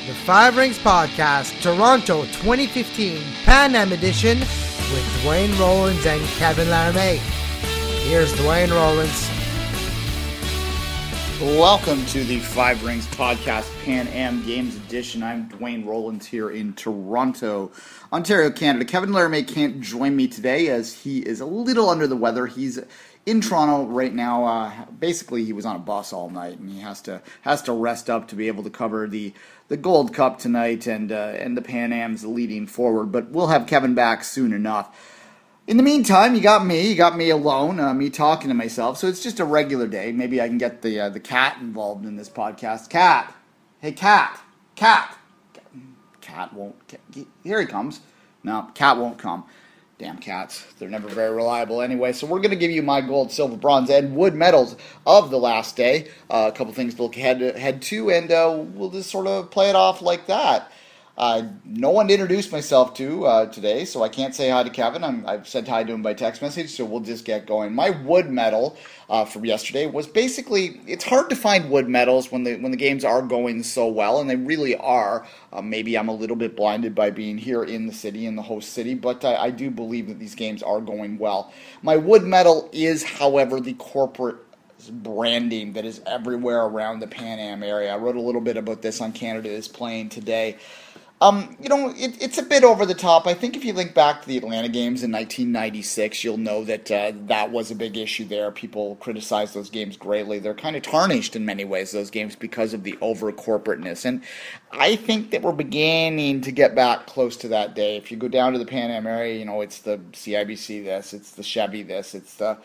the Five Rings Podcast, Toronto 2015 Pan Am Edition with Duane Rollins and Kevin Laramie. Here's Duane Rollins. Welcome to the Five Rings Podcast Pan Am Games Edition. I'm Duane Rollins here in Toronto, Ontario, Canada. Kevin Laramie can't join me today as he is a little under the weather. He's in Toronto right now. Basically, he was on a bus all night, and he has to rest up to be able to cover the Gold Cup tonight and the Pan Am's leading forward. But we'll have Kevin back soon enough. In the meantime, you got me alone, me talking to myself. So it's just a regular day. Maybe I can get the cat involved in this podcast. Cat, hey cat won't. Here he comes. No, cat won't come. Damn cats. They're never very reliable anyway. So we're going to give you my gold, silver, bronze, and wood medals of the last day. A couple things to look ahead to, and we'll just sort of play it off like that. No one to introduce myself to today, so I can't say hi to Kevin. I've said hi to him by text message, so we'll just get going. My wood medal from yesterday was basically, it's hard to find wood medals when the games are going so well, and they really are. Maybe I'm a little bit blinded by being here in the city, in the host city, but I do believe that these games are going well. My wood medal is, however, the corporate branding that is everywhere around the Pan Am area. I wrote a little bit about this on Canada is Playing today. It's a bit over the top. I think if you link back to the Atlanta games in 1996, you'll know that that was a big issue there. People criticize those games greatly. They're kind of tarnished in many ways, those games, because of the over-corporateness. And I think that we're beginning to get back close to that day. If you go down to the Pan Am area, it's the CIBC this, it's the Chevy this, it's the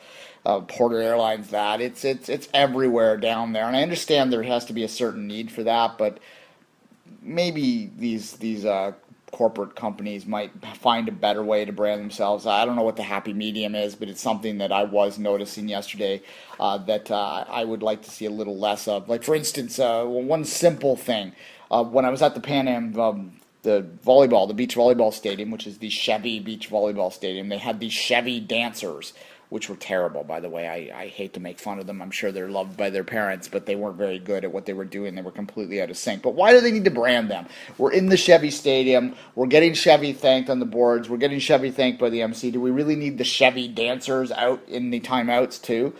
Porter Airlines that. It's everywhere down there. And I understand there has to be a certain need for that, but maybe these corporate companies might find a better way to brand themselves. I don't know what the happy medium is, but it's something that I was noticing yesterday that I would like to see a little less of. Like, for instance, one simple thing. When I was at the Pan Am, the beach volleyball stadium, which is the Chevy Beach Volleyball Stadium, they had these Chevy dancers, which were terrible, by the way. I hate to make fun of them. I'm sure they're loved by their parents, but they weren't very good at what they were doing. They were completely out of sync. But why do they need to brand them? We're in the Chevy Stadium. We're getting Chevy thanked on the boards. We're getting Chevy thanked by the MC. Do we really need the Chevy dancers out in the timeouts too?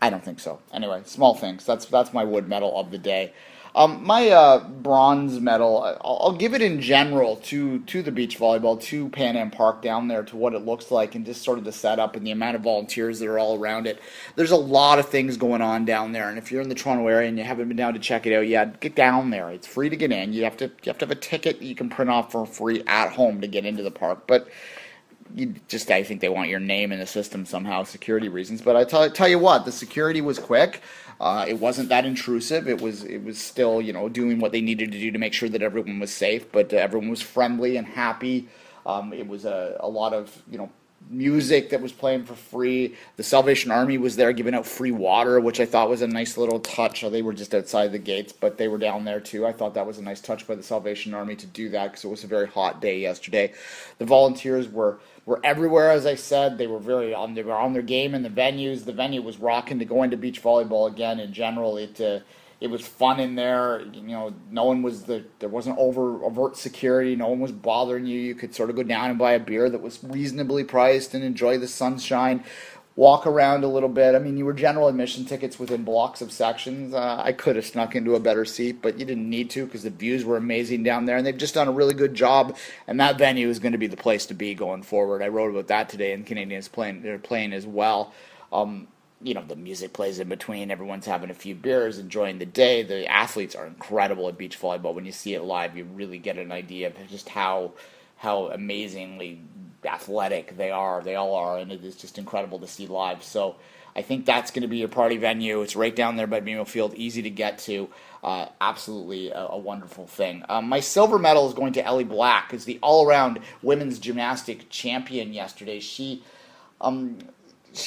I don't think so. Anyway, small things. That's my wood medal of the day. My bronze medal, I'll give it in general to the beach volleyball, to Pan Am Park down there, to what it looks like, and just sort of the setup and the amount of volunteers that are all around it. There's a lot of things going on down there, and if you're in the Toronto area and you haven't been down to check it out yet, get down there. It's free to get in. You have to have a ticket that you can print off for free at home to get into the park, but I think they want your name in the system somehow, security reasons. But I tell you what, the security was quick. It wasn't that intrusive. It was still, doing what they needed to do to make sure that everyone was safe, but everyone was friendly and happy. It was a lot of, music that was playing for free. The Salvation Army was there giving out free water, which I thought was a nice little touch. They were just outside the gates, but they were down there too. I thought that was a nice touch by the Salvation Army to do that, because it was a very hot day yesterday. The volunteers were everywhere, as I said. They were on their game in the venues. The venue was rocking to go into beach volleyball again. In general, it was fun in there. No one was there wasn't overt security. No one was bothering you. You could sort of go down and buy a beer that was reasonably priced and enjoy the sunshine, walk around a little bit. You were general admission tickets within blocks of sections. I could have snuck into a better seat, but you didn't need to, because the views were amazing down there, and they've just done a really good job, and that venue is going to be the place to be going forward. I wrote about that today, and Canadians they're playing as well. The music plays in between. Everyone's having a few beers, enjoying the day. The athletes are incredible at beach volleyball. When you see it live, you really get an idea of just how amazingly athletic they are. They all are, and it is just incredible to see live. So I think that's going to be your party venue. It's right down there by BMO Field, easy to get to. Absolutely a wonderful thing. My silver medal is going to Ellie Black, as the all-around women's gymnastic champion yesterday. She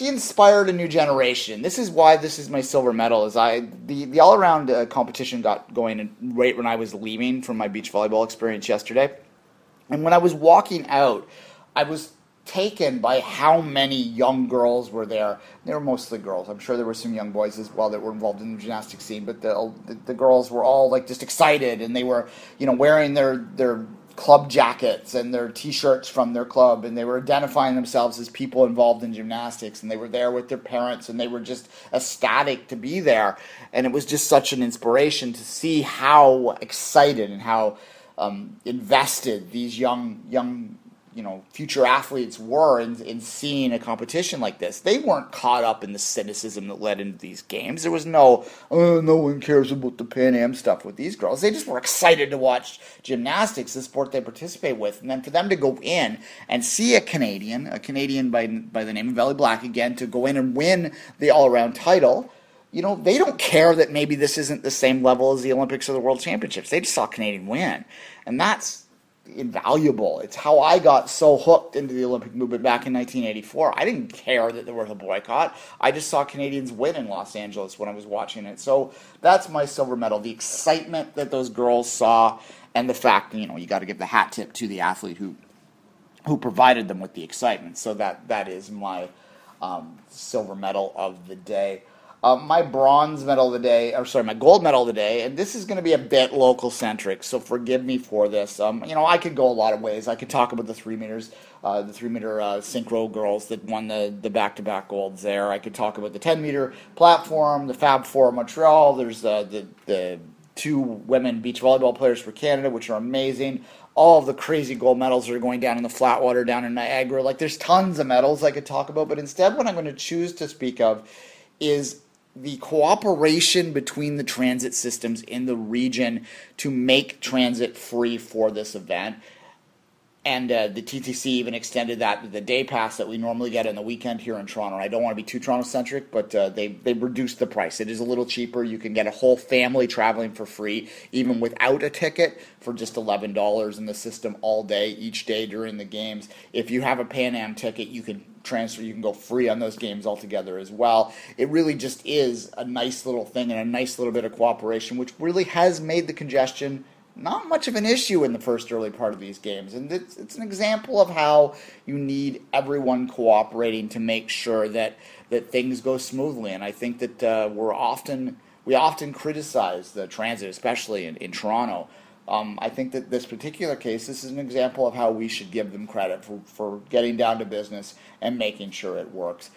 inspired a new generation. This is why this is my silver medal. The all-around competition got going right when I was leaving from my beach volleyball experience yesterday. And when I was walking out, I was taken by how many young girls were there. They were mostly girls. I'm sure there were some young boys as well that were involved in the gymnastics scene, but the girls were all like just excited, and they were, you know, wearing their club jackets and their t-shirts from their club, and they were identifying themselves as people involved in gymnastics, and they were there with their parents, and they were just ecstatic to be there. And it was just such an inspiration to see how excited and how invested these young you know, future athletes were in seeing a competition like this. They weren't caught up in the cynicism that led into these games. There was no, oh, no one cares about the Pan Am stuff with these girls. They just were excited to watch gymnastics, the sport they participate with. And then for them to go in and see a Canadian by the name of Ellie Black again, to go in and win the all-around title, you know, they don't care that maybe this isn't the same level as the Olympics or the World Championships. They just saw a Canadian win. And that's invaluable. It's how I got so hooked into the Olympic movement back in 1984. I didn't care that there was a boycott. I just saw Canadians win in Los Angeles when I was watching it. So that's my silver medal, the excitement that those girls saw, and the fact, you know, you got to give the hat tip to the athlete who provided them with the excitement. So that is my silver medal of the day. My bronze medal of the day, or sorry, my gold medal of the day, and this is going to be a bit local centric, so forgive me for this. You know, I could go a lot of ways. I could talk about the 3 meters, the 3 meter synchro girls that won the back-to-back golds there. I could talk about the 10 meter platform, the Fab Four of Montreal. There's the 2 women beach volleyball players for Canada, which are amazing. All of the crazy gold medals that are going down in the Flatwater, down in Niagara. Like, there's tons of medals I could talk about, but instead what I'm going to choose to speak of is the cooperation between the transit systems in the region to make transit free for this event. And the TTC even extended that to the day pass that we normally get on the weekend here in Toronto. I don't want to be too Toronto-centric, but they reduced the price. It is a little cheaper. You can get a whole family traveling for free, even without a ticket, for just $11 in the system all day, each day during the games. If you have a Pan Am ticket, you can transfer. You can go free on those games altogether as well. It really just is a nice little thing and a nice little bit of cooperation, which really has made the congestion not much of an issue in the first early part of these games. And it's an example of how you need everyone cooperating to make sure that things go smoothly. And I think that we often criticize the transit, especially in Toronto. I think that this particular case, this is an example of how we should give them credit for getting down to business and making sure it works.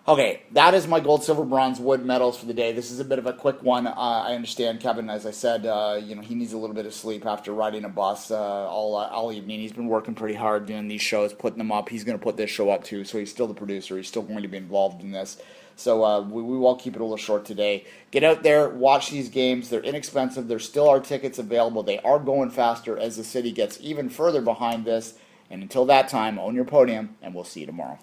Okay, that is my gold, silver, bronze, wood medals for the day. This is a bit of a quick one. I understand Kevin, as I said, he needs a little bit of sleep after riding a bus all evening. He's been working pretty hard doing these shows, putting them up. He's going to put this show up too, so he's still the producer. He's still going to be involved in this. So we will keep it a little short today. Get out there, watch these games. They're inexpensive. There still are tickets available. They are going faster as the city gets even further behind this. And until that time, own your podium, and we'll see you tomorrow.